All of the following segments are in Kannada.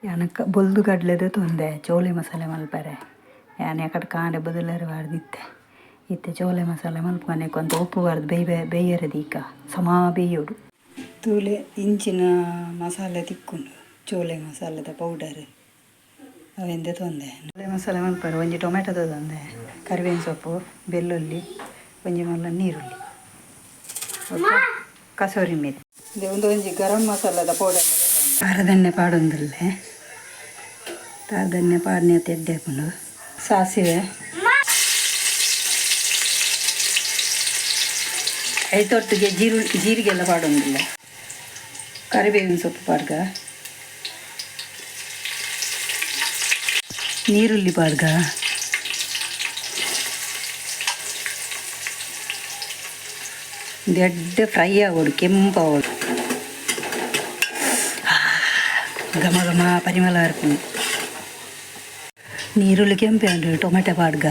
ಯಾನಕ್ಕೆ ಬೊಲ್ದು ಕಡ್ಲೆದು ತೊಂದೆ ಚೋಲೆ ಮಸಾಲೆ ಮಲ್ಪರೆ ಯಾನೆ ಅಕಡೆ ಕಾಂಡೆ ಬದಲರು ಬಾರ್ದಿತ್ತೆ ಇತ್ತೆ ಚೋಲೆ ಮಸಾಲೆ ಮಲ್ಪನೆ ಕೊಂತ ಉಪ್ಪು ಬಾರ್ದು ಬೇಯರದು ಈಗ ಸಮ ಬೇಯೋಡು ತೂಲೆ ಇಂಚಿನ ಮಸಾಲೆ ತಿಕ್ಕೊಂಡು ಚೋಲೆ ಮಸಾಲೆದ ಪೌಡರ್ ಅವೆಂದೆ ತೊಂದೆ ಚೋಲೆ ಮಸಾಲೆ ಮಲ್ಪರೆ ಒಂಜಿ ಟೊಮೆಟೊ ತೊಂದೆ ಕರಿಬೇವಿನ ಸೊಪ್ಪು ಬೆಳ್ಳುಳ್ಳಿ ಒಂಜಿ ಮಲ್ಲ ನೀರುಳ್ಳಿ ಕಸೂರಿ ಮೇಥಿ ಒಂಜಿ ಗರಂ ಮಸಾಲದ ಪೌಡರ್ ತಾರದಣ್ಣೆ ಪಾಡೊಂದುಲ್ಲೆ ತಾರದಣ್ಣೆ ಪಾಡ್ನೆ ತೆಡ್ಡೆ ಹಾಕೊಂಡು ಸಾಸಿವೆ ಐತೊಟ್ಟಿಗೆ ಜೀರಿಗೆ ಎಲ್ಲ ಪಾಡೊಂದಿಲ್ಲ ಕರಿಬೇವಿನ ಸೊಪ್ಪು ಪಾಡ್ಗ ನೀರುಳ್ಳಿ ಪಾಡ್ಗ ದೊಡ್ಡ ಫ್ರೈ ಆಗೋಡು ಕೆಂಪಾಗೋಡು ಘಮ ಘಮ ಪರಿಮಳ ಇರ್ತೀನಿ ನೀರುಳ್ಳಿ ಕೆಂಪೆ ಉಂಟು ಟೊಮೆಟೊ ಪಾಡ್ಗ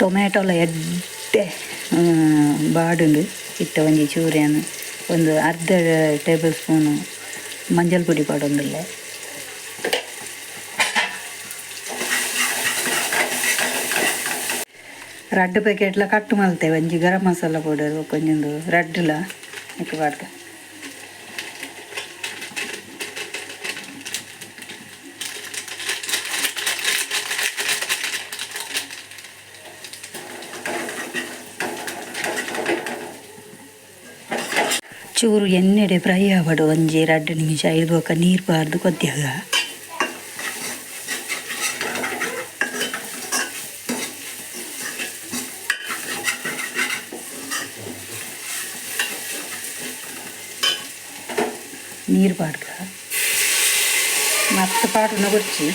ಟೊಮೆಟೊಲ ಎಡ್ಡೆ ಬಾಡುಂಡು ಇಟ್ಟ ಒಂಜಿ ಚೂರಿಯನ್ನು ಒಂದು ಅರ್ಧ ಟೇಬಲ್ ಸ್ಪೂನು ಮಂಜಲ್ ಪುಡಿ ಪಾಡೊಂದುಲ್ಲೆ ರಡ್ಡು ಪ್ಯಾಕೆಟ್ಲ ಕಟ್ಟು ಮಲ್ತೇವೆ ಒಂಜಿ ಗರಂ ಮಸಾಲ ಪೌಡರ್ ಕೊಂಚೊಂದು ರಡ್ಡುಲ ಇಟ್ಟು ಪಾಡ್ಗ ಚೂರು ಎಣ್ಣೆಡೆ ಫ್ರೈ ಆವಡು ಒಂಜಿ 2 ನಿಮಿಷ ಇಡುವಾಗ ನೀರು ಬಾರ್ದು ಕೊದ್ಯಾಗ ನೀರು ಪಾಡ್ಗ ಮತ್ತೆ ಪಾಟನ್ನ ಕೊಚ್ಚಿ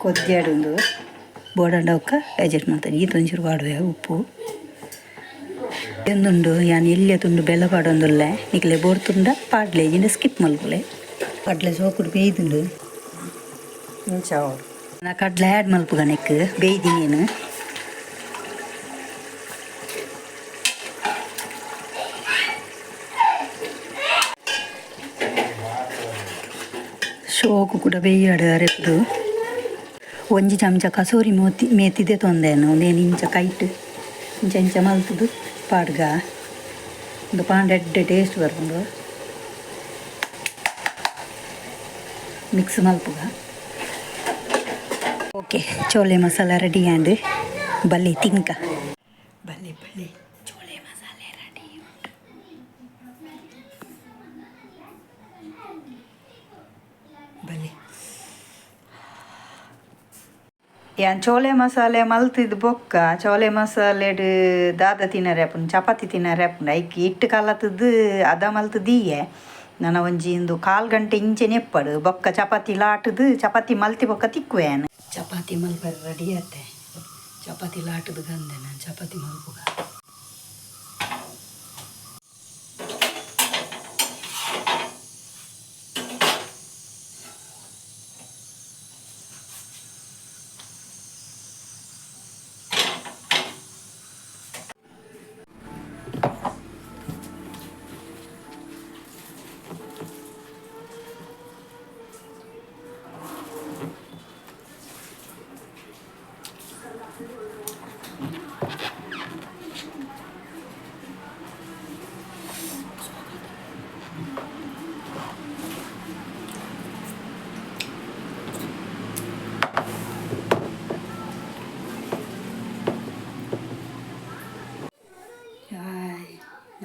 ಕೊದ್ಯಾಡುಂದು ಬೋಡಂಡ ಒಕ್ಕ ಅಡ್ಜಸ್ಟ್ ಮಾಡ್ತಾರೆ ಈ ತೊಂಚೂರು ಪಾಡುವೆ ಉಪ್ಪು ಎಂದುಂಡು ಯಾನು ಎಲ್ಲಿಯ ತುಂಡು ಬೆಲ್ಲ ಪಾಡೊಂದುಲ್ಲೆ ನಿಕ್ಲೆ ಬೋಡ್ ತುಂಡ ಪಾಡ್ಲೆ ಜಿಂದ ಸ್ಕಿಪ್ ಮಲ್ಪುಲೆ ಕಡ್ಲೆ ಸೋಕುಡು ಬೇಯ್ದುಂಡು ನಾ ಕಡ್ಲೆ ಆ್ಯಡ್ ಮಲ್ಪುಗ ನೆಕ್ ಬೇಯ್ದಿನೇನು ಶೋಕು ಕೂಡ ಬೇಯ್ಯಾಡು ಅರೆಪ್ದು ಒಂಜಿ ಚಮಚ ಕಸೂರಿ ಮೇತಿದೆ ತೊಂದೇನು ಒಂದೇನು ಇಂಚ ಕೈಟ್ ಇಂಚ ಮಲ್ತುದು ಪಾಡ್ಗ ಒಂದು ಪಾಂಡೆಡ್ಡೆ ಟೇಸ್ಟ್ ಬರ್ಕೊಂಡು ಮಿಕ್ಸ್ ಮಲ್ಪುಗ okay chole masala ready and ಬಲ್ಲೆ ತಿನ್ಕ ಬಲ್ಲೆ ಚೋಲೆ ಮಸಾಲೆ ರೆಡಿ ಉಂಟು ಬಲ್ಲೆ ಯಾನ್ ಚೋಲೆ ಮಸಾಲೆ ಮಲ್ತಿದ್ದು ಬೊಕ್ಕ ಚೋಲೆ ಮಸಾಲೆಡ್ ದಾದ ತಿನ್ನರ್ಯಾಪುಂಡು ಚಪಾತಿ ತಿನ್ನರ್ಯಾಪುಂಡು ಐಕಿ ಇಟ್ಟು ಕಾಲತ್ತದ್ದು ಅದ ಮಲ್ತದೀಯೆ ನನ್ನ ಒಂಜಿ ಇಂದು 1/4 ಗಂಟೆ ಇಂಚೆ ನೆಪ್ಪಡು ಬೊಕ್ಕ ಚಪಾತಿ ಲಾಟದು ಚಪಾತಿ ಮಲ್ತಿ ಬೊಕ್ಕ ತಿಕ್ಕುವೇನು ಚಪಾತಿ ಮಲ್ಪರೆ ರೆಡಿ ಆತೆ ಚಪಾತಿ ಲಾಟದು ಗಂದೆ ನಾನು ಚಪಾತಿ ಮಲ್ಪುಗ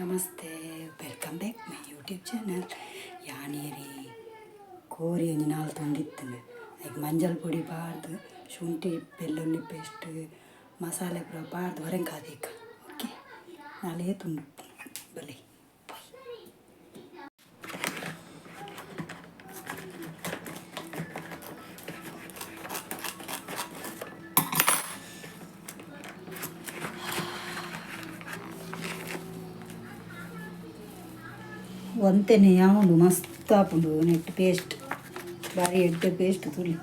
ನಮಸ್ತೆ welcome back my YouTube channel ಯಾನೇರಿ ಕೋರಿ ಒಂಜಿ 4 ತೊಂದಿತ್ತು ಅದಕ್ಕೆ ಮಂಜಲ್ ಪೊಡಿ ಬಾರ್ದು ಶುಂಠಿ ಬೆಳ್ಳುಳ್ಳಿ ಪೇಸ್ಟ್ ಮಸಾಲೆ ಪೂರ ಬಾರ್ದು ಹೊರಂಗಾದೀಗ ಓಕೆ ನಾಳೆ ತುಂಡು ಬಲಿ ಒಂತೆನೆ ಯಾವುದು ಮಸ್ತ್ ಆಪುಂಡು ನೆಟ್ ಪೇಸ್ಟ್ ಭಾರಿ ಎಡ್ಡೆ ಪೇಸ್ಟ್ ತುಳಿ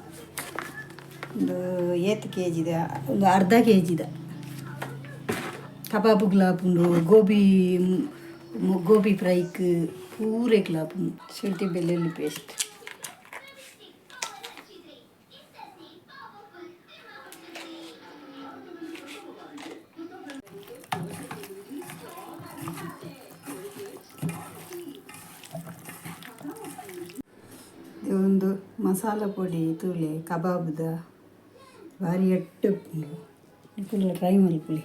ಒಂದು 8 kg ಒಂದು ಅರ್ಧ kg ಕಬಾಬ್ ಗ್ಲಾಪುಂಡು ಗೋಬಿ ಫ್ರೈಕ್ ಪೂರೆ ಗ್ಲಾಪುಂಡು ಶುಂಠಿ ಬೆಳ್ಳುಳ್ಳಿ ಪೇಸ್ಟ್ ಒಂದು ಮಸಾಲ ಪೊಡಿ ತುಳಿ ಕಬಾಬ್ದ ಭಾರಿ ಎಟ್ಟು ಉಂಡು ಟ್ರೈ ಮಲ್ಪುಲಿ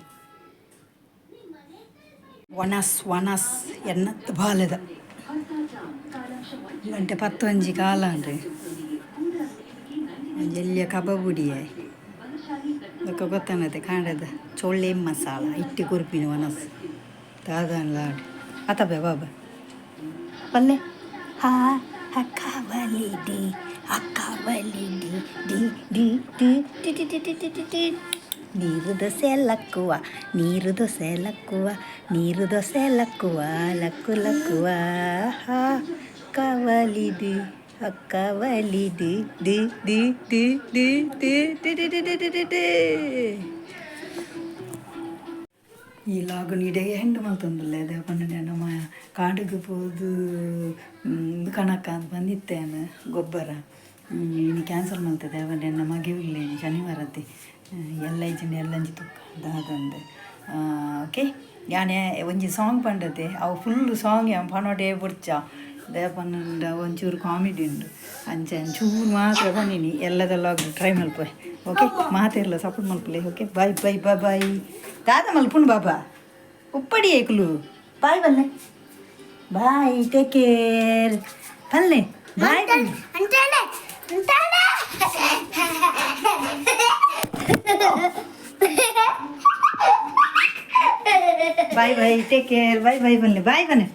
ವನಸ್ ಎನ್ನತ್ತು ಬಾಲೆದ ಗಂಟೆ 11 ಕಾಲ ಅಂದರೆ ಎಲ್ಲಿಯ ಕಬಾಬ್ ಪುಡಿಯಾಯಿ ಅದಕ್ಕೆ ಗೊತ್ತಾನತ್ತೆ ಕಾಂಡದ ಚೋಳೆ ಮಸಾಲ ಇಟ್ಟು ಕುರುಪಿನ ವನಸ್ ದಾದನ್ ಲಾಡು ಅತಬೆ ಬಾಬಾ ಪಲ್ಲೆ ಅಕ್ಕವಲಿಡಿ ಡಿ ಡಿ ಡಿ ಟಿ ಟಿ ಟಿ ಟಿ ಟಿ ಟಿ ನೀರು ದೋಸೆ ಲಕ್ಕುವ ಲಕ್ಕು ಲಕ್ಕುವ ಅಕ್ಕವಲಿಡಿ ಡಿ ಡಿ ಡಿ ಡಿ ಡಿ ಟಿ ಟಿ ಟಿ ಟಿ ಟಿ ಟಿ ಈ ಲಾಗುನ್ ಇಡೆಗೆ ಹೆಂಡು ಮಲ್ತೊಂದುಲ್ಲೆ ಅದೇ ಪಂಡ ನಮ್ಮ ಕಾಡಿಗೆ ಹೋದು ಕಣಕ್ಕ ಅಂತ ಬಂದಿತ್ತೇನು ಗೊಬ್ಬರ ಇನ್ನು ಕ್ಯಾನ್ಸಲ್ ಮಾಡ್ತದೆ ಅವನ್ನ ನನ್ನ ಮಗಿವಿಲ್ಲ ಶನಿವಾರತ್ತೆ ಎಲ್ಲಂಜಿ ತುಕ್ಕ ದಾದಂದು ಓಕೆ ಯಾನೇ ಒಂಜಿ ಸಾಂಗ್ ಪಂಡತೆ ಅವು ಫುಲ್ ಸಾಂಗ್ ಪನೋಟೇ ಬುಡ್ಚ ದೇಪಂಡ ಒಂಚೂರು ಕಾಮಿಡಿ ಉಂಡು ಒಂಚೂರು ಮಾತ್ರ ಬಂದಿನಿ ಎಲ್ಲದೆಲ್ಲ ಟ್ರೈ ಮಲ್ಪೆ ಓಕೆ ಮಾತೆಲ್ಲ ಸಪೋರ್ಟ್ ಮಲ್ಪಲೆ ಓಕೆ ಬಾಯ್ ಬಾಯ್ ಬಾಯ್ ಬಾಯ್ ದಾದ ಮಲ್ಪುಂಡು ಬಾಬಾ ಉಪ್ಪಡಿ ಏಕಲು ಬಾಯ್ ಬಲ್ಲೆ ಬಾಯ್ ಟೇಕ್ ಕೇರ್ ಬಲ್ಲೆ ಬಾಯ್ ಬಾಯ್ ಬಾಯ್ ಟೇಕ್ ಕೇರ್ ಬಾಯ್ ಬಾಯ್ ಬನ್ನಿ ಬಾಯ್ ಬನ್ನಿ